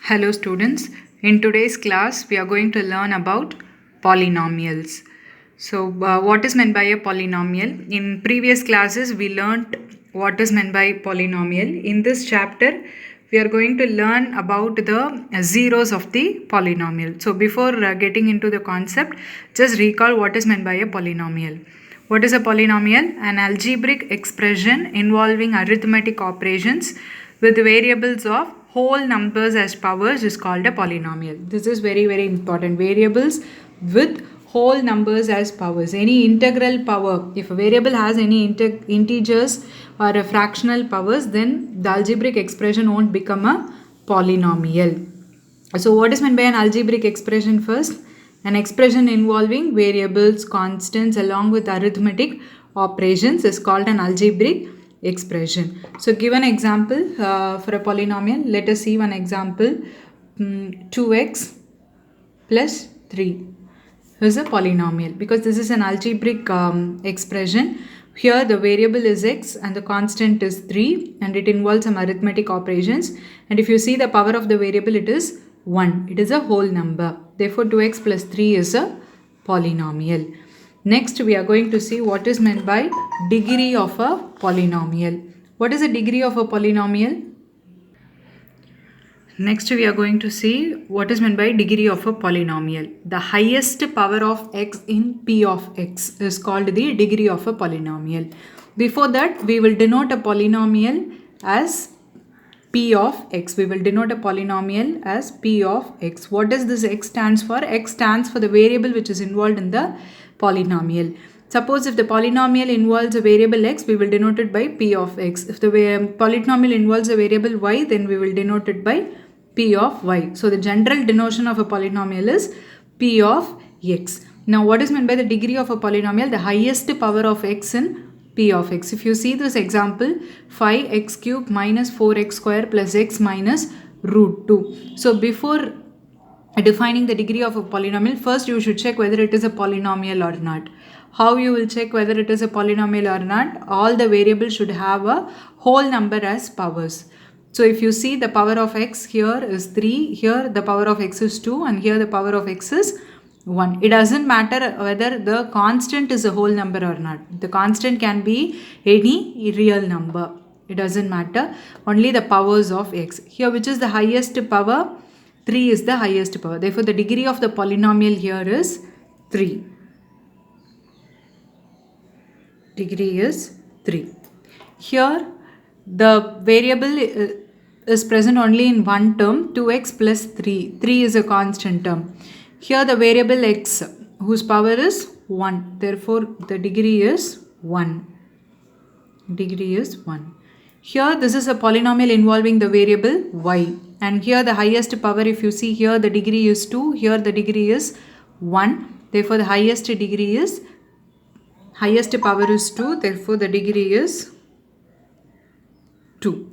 Hello students, in today's class we are going to learn about polynomials. So what is meant by a polynomial? In previous classes we learnt what is meant by polynomial. In this chapter we are going to learn about the zeros of the polynomial. So before getting into the concept, just recall what is meant by a polynomial. What is a polynomial? An algebraic expression involving arithmetic operations with variables of whole numbers as powers is called a polynomial. This is very important. Variables with whole numbers as powers. Any integral power, if a variable has any integers or a fractional powers, then the algebraic expression won't become a polynomial. So what is meant by an algebraic expression first? An expression involving variables, constants along with arithmetic operations is called an algebraic expression. So give an example for a polynomial. Let us see one example. 2x plus 3 is a polynomial because this is an algebraic expression. Here the variable is x and the constant is 3 and it involves some arithmetic operations, and if you see the power of the variable, it is 1. It is a whole number. Therefore 2x plus 3 is a polynomial. Next we are going to see what is meant by degree of a polynomial. What is the degree of a polynomial? Next we are going to see what is meant by degree of a polynomial. The highest power of x in p of x is called the degree of a polynomial. Before that we will denote a polynomial as p of x. We will denote a polynomial as p of x. What does this x stands for? X stands for the variable which is involved in the polynomial. Suppose if the polynomial involves a variable x, we will denote it by p of x. If the polynomial involves a variable y, then we will denote it by p of y. So the general denotation of a polynomial is p of x. Now what is meant by the degree of a polynomial? The highest power of x in p of x. If you see this example, 5x cube minus 4x square plus x minus root 2. So before defining the degree of a polynomial, first you should check whether it is a polynomial or not. How you will check whether it is a polynomial or not? All the variables should have a whole number as powers. So if you see the power of x here is 3, here the power of x is 2 and here the power of x is 1. It doesn't matter whether the constant is a whole number or not. The constant can be any real number. It doesn't matter. Only the powers of x. Here which is the highest power? 3 is the highest power. Therefore the degree of the polynomial here is 3. Degree is 3. Here the variable is present only in one term, 2x plus 3. 3 is a constant term. Here the variable x whose power is 1. Therefore the degree is 1. Degree is 1. Here this is a polynomial involving the variable y. And here the highest power, if you see here the degree is 2. Here the degree is 1. Therefore the highest power is 2. Therefore the degree is 2.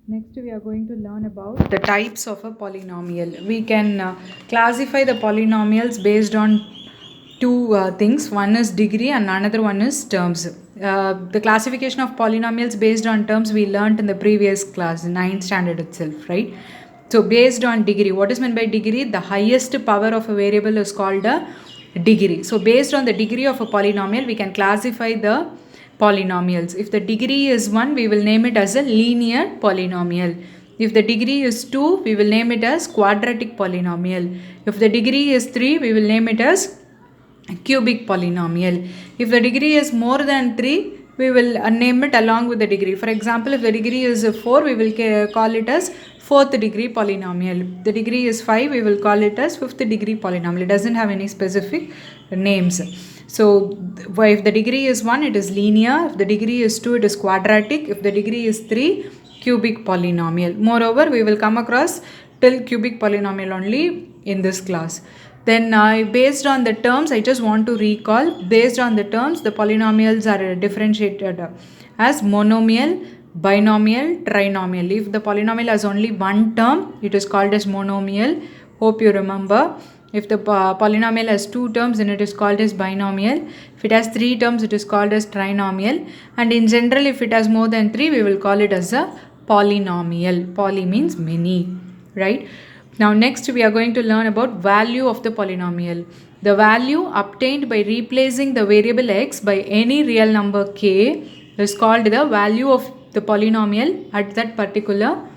Next we are going to learn about the types of a polynomial. We can classify the polynomials based on two things. One is degree and another one is terms. The classification of polynomials based on terms we learnt in the previous class, 9th standard itself, right? So based on degree, what is meant by degree? The highest power of a variable is called a degree. So based on the degree of a polynomial, we can classify the polynomials. If the degree is 1, we will name it as a linear polynomial. If the degree is 2, we will name it as quadratic polynomial. If the degree is 3, we will name it as cubic polynomial. If the degree is more than 3, we will name it along with the degree. For example, if the degree is 4, we will call it as 4th degree polynomial. If the degree is 5, we will call it as 5th degree polynomial. It doesn't have any specific names. So if the degree is 1, it is linear. If the degree is 2, it is quadratic. If the degree is 3, cubic polynomial. Moreover, we will come across till cubic polynomial only in this class. Then based on the terms, I just want to recall, based on the terms, the polynomials are differentiated as monomial, binomial, trinomial. If the polynomial has only one term, it is called as monomial. Hope you remember. If the polynomial has 2 terms, then it is called as binomial. If it has 3 terms, it is called as trinomial. And in general, if it has more than 3, we will call it as a polynomial. Poly means many, right? Now next we are going to learn about value of the polynomial. The value obtained by replacing the variable x by any real number k is called the value of the polynomial at that particular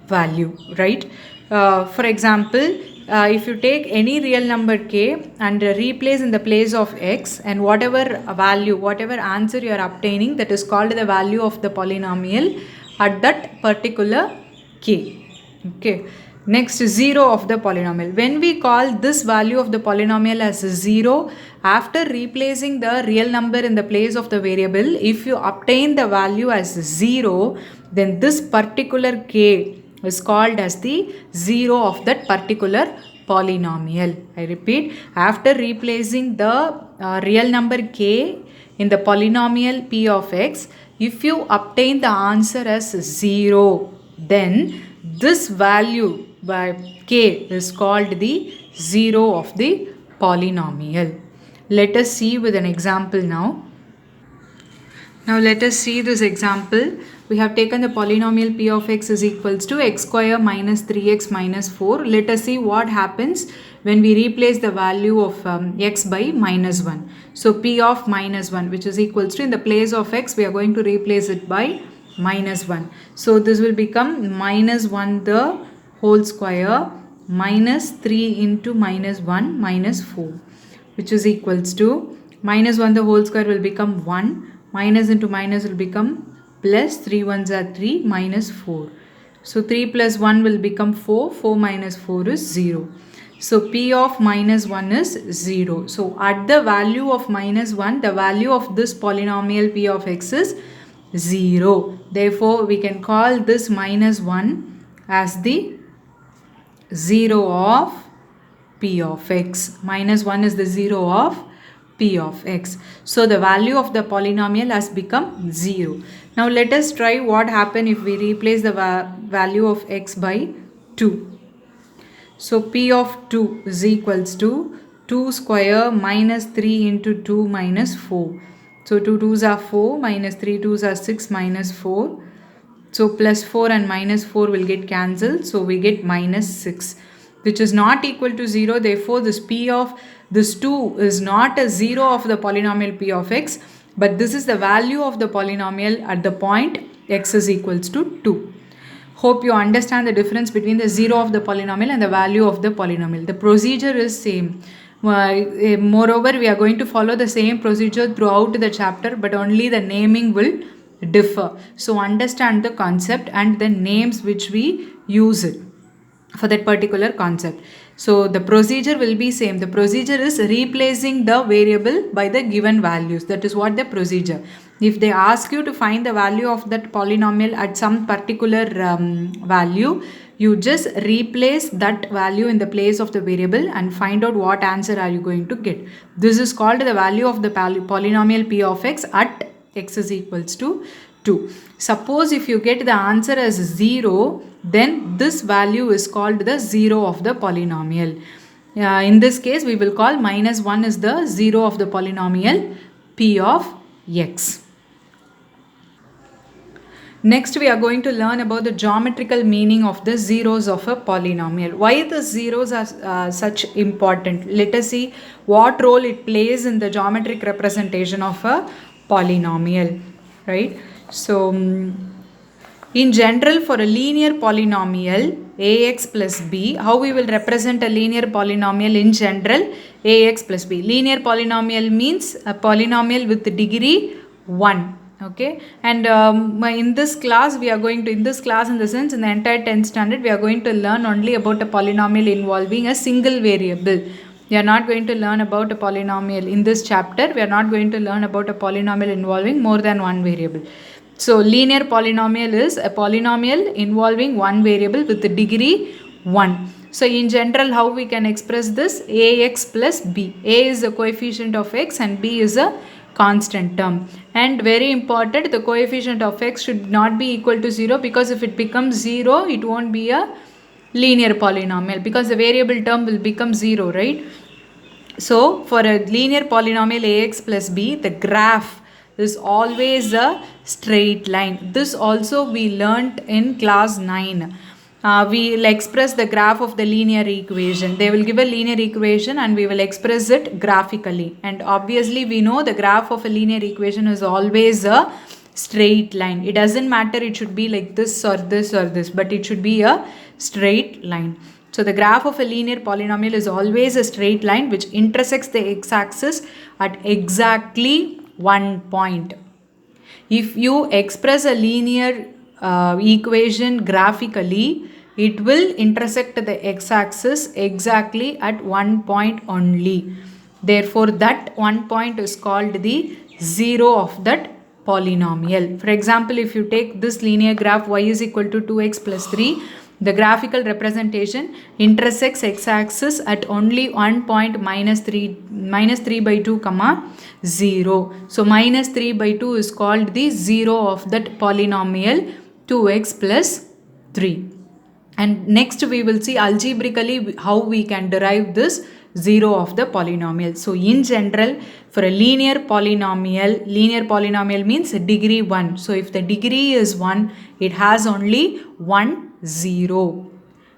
value, right? For example, if you take any real number k and replace in the place of x, and whatever value, whatever answer you are obtaining, that is called the value of the polynomial at that particular k. Okay. Next, 0 of the polynomial. When we call this value of the polynomial as 0, after replacing the real number in the place of the variable, if you obtain the value as 0, then this particular k is called as the 0 of that particular polynomial. I repeat, after replacing the real number k in the polynomial p of x, if you obtain the answer as 0, then this value by k is called the 0 of the polynomial. Let us see with an example now. Now let us see this example. We have taken the polynomial p of x is equals to x square minus 3x minus 4. Let us see what happens when we replace the value of x by minus 1. So p of minus 1, which is equals to, in the place of x we are going to replace it by minus 1. So this will become minus 1 the whole square minus 3 into minus 1 minus 4, which is equals to minus 1 the whole square will become 1, minus into minus will become plus, 3 ones are 3, minus 4. So 3 plus 1 will become 4, 4 minus 4 is 0. So p of minus 1 is 0. So at the value of minus 1, the value of this polynomial p of x is 0. Therefore, we can call this minus 1 as the 0 of p of x. Minus 1 is the 0 of p of x. So the value of the polynomial has become 0. Now let us try what happen if we replace the value of x by 2. So p of 2 is equals to 2 square minus 3 into 2 minus 4. So 2 2s are 4, minus 3 2s are 6, minus 4. So plus 4 and minus 4 will get cancelled. So we get minus 6, which is not equal to 0. Therefore, this p of this 2 is not a 0 of the polynomial p of x, but this is the value of the polynomial at the point x is equals to 2. Hope you understand the difference between the 0 of the polynomial and the value of the polynomial. The procedure is same. Moreover, we are going to follow the same procedure throughout the chapter, but only the naming will differ. So understand the concept and the names which we use it for that particular concept. So the procedure will be same. The procedure is replacing the variable by the given values. That is what the procedure. If they ask you to find the value of that polynomial at some particular value, you just replace that value in the place of the variable and find out what answer are you going to get. This is called the value of the polynomial p of x at x is equals to 2. Suppose if you get the answer as 0, then this value is called the 0 of the polynomial. In this case, we will call minus 1 is the 0 of the polynomial p of x. Next, we are going to learn about the geometrical meaning of the zeros of a polynomial. Why the zeros are such important? Let us see what role it plays in the geometric representation of a polynomial, right? So, in general, for a linear polynomial ax plus b, how we will represent a linear polynomial in general? Ax plus b. Linear polynomial means a polynomial with degree 1. Okay, and in this class we are going to, in the sense in the entire 10th standard, we are going to learn only about a polynomial involving a single variable. We are not going to learn about a polynomial in this chapter. We are not going to learn about a polynomial involving more than one variable. So linear polynomial is a polynomial involving one variable with the degree 1. So in general, how we can express this? Ax plus b. A is the coefficient of x and b is a constant term. And very important, the coefficient of x should not be equal to 0, because if it becomes 0, it won't be a linear polynomial, because the variable term will become 0, right? So for a linear polynomial ax plus b, the graph is always a straight line. This also we learnt in class 9. We will express the graph of the linear equation. They will give a linear equation and we will express it graphically. And obviously we know the graph of a linear equation is always a straight line. It doesn't matter it should be like this or this or this, but it should be a straight line. So the graph of a linear polynomial is always a straight line which intersects the x-axis at exactly one point. If you express a linear equation graphically, it will intersect the x-axis exactly at one point only. Therefore, that one point is called the zero of that polynomial. For example, if you take this linear graph y is equal to 2x plus 3, the graphical representation intersects x-axis at only one point minus 3 by 2 comma 0. So minus 3 by 2 is called the zero of that polynomial 2x plus 3. And next we will see algebraically how we can derive this zero of the polynomial. So in general, for a linear polynomial means degree 1. So if the degree is 1, it has only one zero.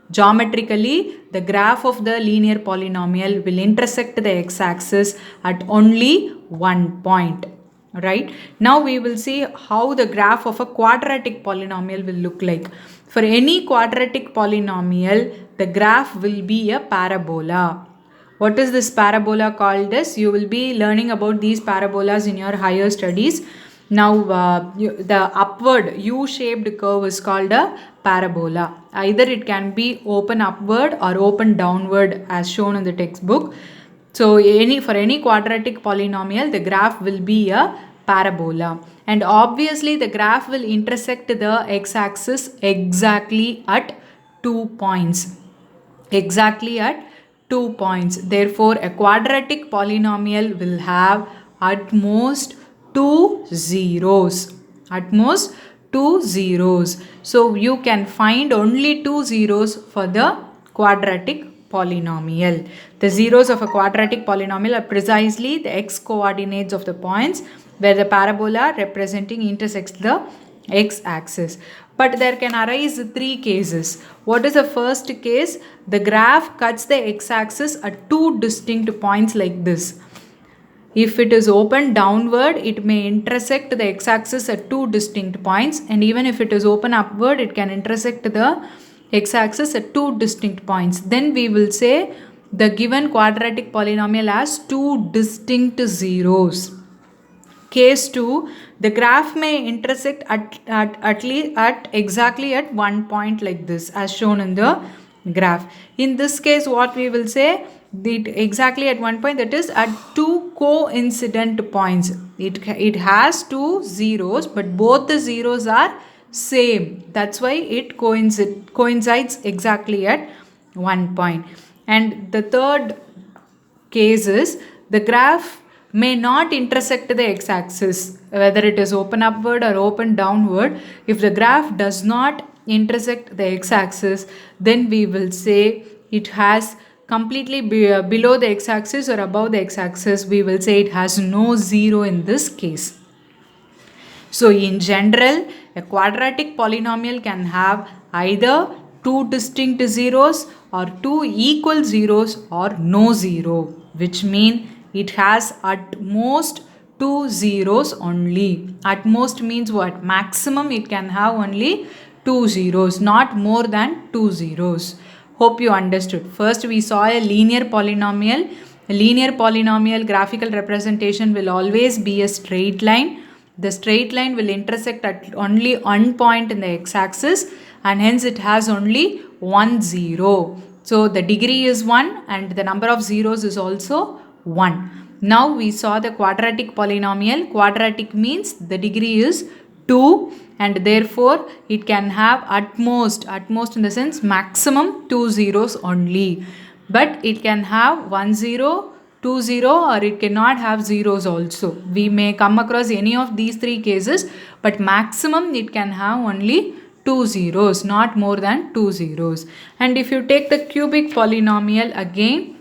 Geometrically, the graph of the linear polynomial will intersect the x-axis at only one point. Right? Now we will see how the graph of a quadratic polynomial will look like. For any quadratic polynomial, the graph will be a parabola. What is this parabola called as? You will be learning about these parabolas in your higher studies. Now the upward U-shaped curve is called a parabola. Either it can be open upward or open downward as shown in the textbook. So for any quadratic polynomial, the graph will be a parabola. And obviously the graph will intersect the x-axis exactly at 2 points. Exactly at 2 points. Therefore, a quadratic polynomial will have at most 2 zeros. At most 2 zeros. So you can find only 2 zeros for the quadratic polynomial. The zeros of a quadratic polynomial are precisely the x coordinates of the points where the parabola representing intersects the x-axis. But there can arise three cases. What is the first case? The graph cuts the x-axis at two distinct points like this. If it is open downward, it may intersect the x-axis at two distinct points, and even if it is open upward, it can intersect the x-axis at two distinct points. Then we will say the given quadratic polynomial has two distinct zeros. Case 2, the graph may intersect at exactly at one point like this as shown in the graph. In this case, what we will say, exactly at one point, that is at two coincident points. It has two zeros, but both the zeros are same. That's why it coincides exactly at one point. And the third case is the graph may not intersect the x-axis, whether it is open upward or open downward. If the graph does not intersect the x-axis, then we will say it has completely below the x-axis or above the x-axis. We will say it has no zero in this case. So in general, a quadratic polynomial can have either two distinct zeros or two equal zeros or no zero, which means it has at most two zeros only. At most means what? Maximum it can have only two zeros, not more than two zeros. Hope you understood. First we saw a linear polynomial. A linear polynomial graphical representation will always be a straight line. The straight line will intersect at only one point in the x-axis and hence it has only one zero. So the degree is 1 and the number of zeros is also 1. Now we saw the quadratic polynomial. Quadratic means the degree is 2 and therefore it can have at most in the sense maximum 2 zeros only. But it can have 1 0, 2 0 or it cannot have zeros also. We may come across any of these three cases, but maximum it can have only 2 zeros, not more than 2 zeros. And if you take the cubic polynomial again,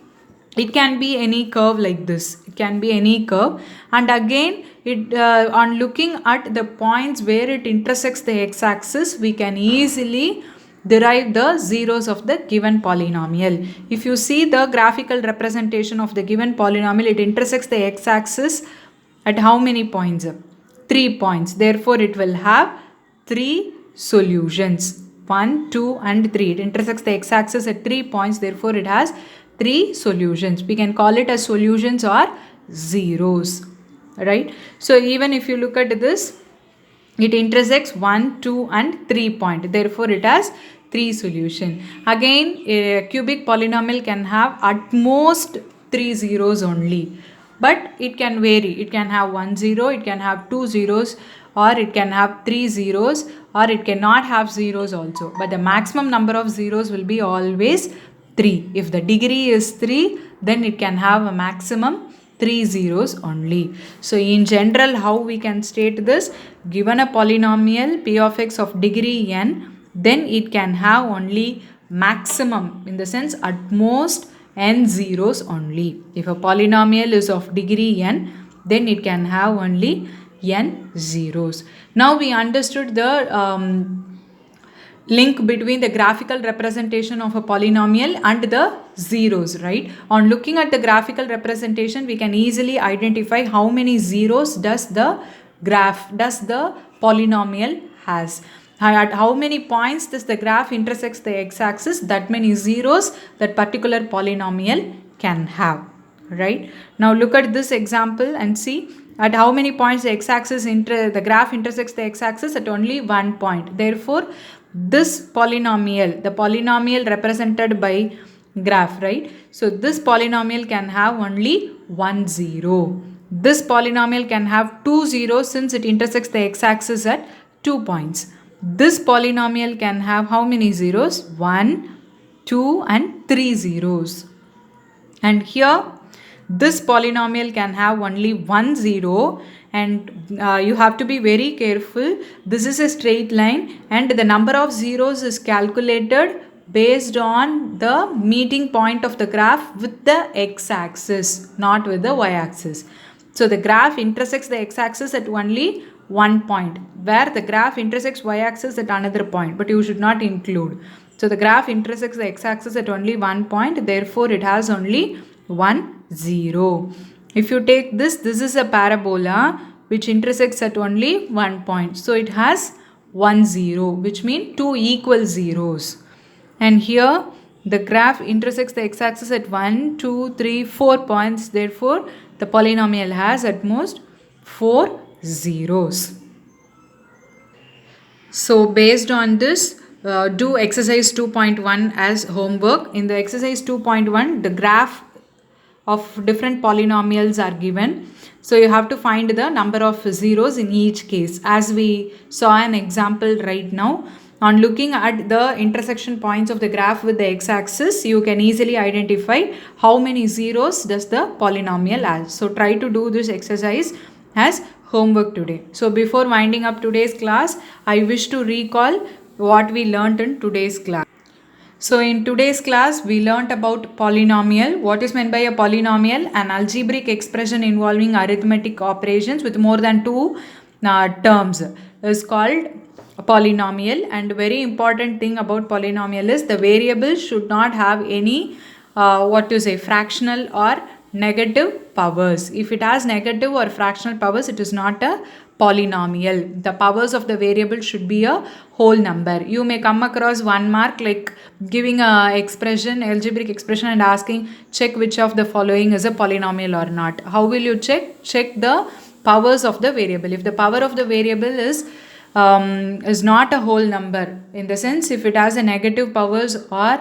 It can be any curve like this. It can be any curve. And again, it on looking at the points where it intersects the x-axis, we can easily derive the zeros of the given polynomial. If you see the graphical representation of the given polynomial, it intersects the x-axis at how many points? 3 points. Therefore, it will have 3 solutions. 1, 2 and 3. It intersects the x-axis at 3 points. Therefore, it has 3 solutions. We can call it as solutions or zeros, right? So even if you look at this, it intersects 1, 2 and 3 point. Therefore, it has 3 solution. Again, a cubic polynomial can have at most 3 zeros only. But it can vary. It can have 1 0, it can have 2 zeros, or it can have 3 zeros, or it cannot have zeros also. But the maximum number of zeros will be always 3. If the degree is 3, then it can have a maximum 3 zeros only. So in general, how we can state this? Given a polynomial p of x of degree n, then it can have only maximum, in the sense at most n zeros only. If a polynomial is of degree n, then it can have only n zeros. Now we understood the link between the graphical representation of a polynomial and the zeros, right? On looking at the graphical representation, we can easily identify how many zeros does the polynomial has. At how many points does the graph intersects the x-axis, that many zeros that particular polynomial can have, right? Now look at this example and see at how many points the x-axis the graph intersects the x-axis at only 1 point. Therefore, this polynomial, the polynomial represented by graph, right? So this polynomial can have only 1 0. This polynomial can have 2 zeros since it intersects the x-axis at 2 points. This polynomial can have how many zeros? 1, 2 and 3 zeros. And here this polynomial can have only 1 0, and you have to be very careful. This is a straight line and the number of zeros is calculated based on the meeting point of the graph with the x-axis, not with the y-axis. So the graph intersects the x-axis at only 1 point, where the graph intersects y-axis at another point, but you should not include. So the graph intersects the x-axis at only 1 point, therefore it has only 1 0. If you take this is a parabola which intersects at only 1 point. So it has 1 0, which means 2 equal zeros. And here the graph intersects the x-axis at 1, 2, 3, 4 points. Therefore, the polynomial has at most 4 zeros. So based on this, do exercise 2.1 as homework. In the exercise 2.1, the graph of different polynomials are given. So you have to find the number of zeros in each case. As we saw an example right now, on looking at the intersection points of the graph with the x-axis, you can easily identify how many zeros does the polynomial has. So try to do this exercise as homework today. So before winding up today's class, I wish to recall what we learnt in today's class. So in today's class, we learnt about polynomial. What is meant by a polynomial? An algebraic expression involving arithmetic operations with more than 2 terms is called a polynomial. And very important thing about polynomial is the variable should not have any fractional or negative powers. If it has negative or fractional powers, it is not a polynomial. The powers of the variable should be a whole number. You may come across 1 mark like giving a expression, algebraic expression, and asking check which of the following is a polynomial or not. How will you check? Check the powers of the variable. If the power of the variable is not a whole number, in the sense if it has a negative powers or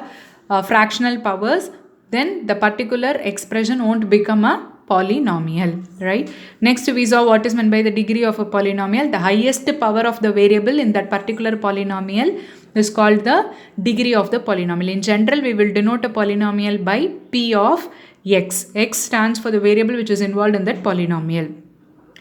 fractional powers, then the particular expression won't become a polynomial, right? Next, we saw what is meant by the degree of a polynomial. The highest power of the variable in that particular polynomial is called the degree of the polynomial. In general, we will denote a polynomial by p of x. X stands for the variable which is involved in that polynomial.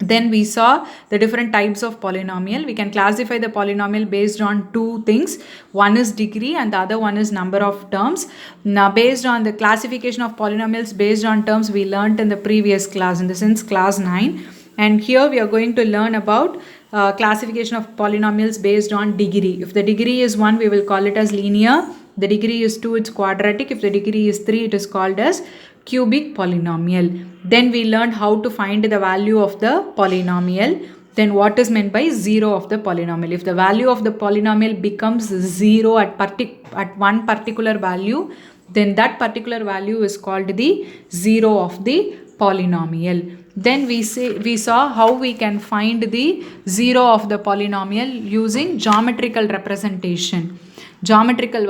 Then we saw the different types of polynomial. We can classify the polynomial based on two things. One is degree and the other one is number of terms. Now, based on the classification of polynomials based on terms, we learnt in the previous class, in the sense class 9. And here we are going to learn about classification of polynomials based on degree. If the degree is 1, we will call it as linear. The degree is 2, it's quadratic. If the degree is 3, it is called as cubic polynomial. Then we learned how to find the value of the polynomial. Then what is meant by zero of the polynomial? If the value of the polynomial becomes 0 at one particular value, then that particular value is called the zero of the polynomial. Then we saw how we can find the zero of the polynomial using geometrical representation. Geometrically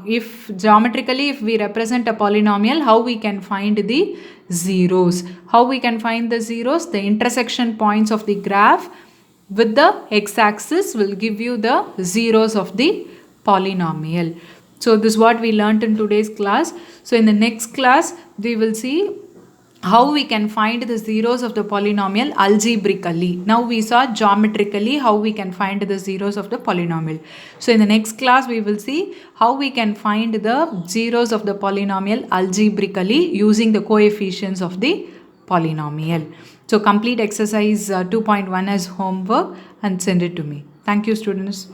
if we represent a polynomial, how we can find the zeros? How we can find the zeros? The intersection points of the graph with the x-axis will give you the zeros of the polynomial. So this is what we learnt in today's class. So in the next class we will see how we can find the zeros of the polynomial algebraically. Now we saw geometrically how we can find the zeros of the polynomial. So in the next class we will see how we can find the zeros of the polynomial algebraically using the coefficients of the polynomial. So complete exercise 2.1 as homework and send it to me. Thank you, students.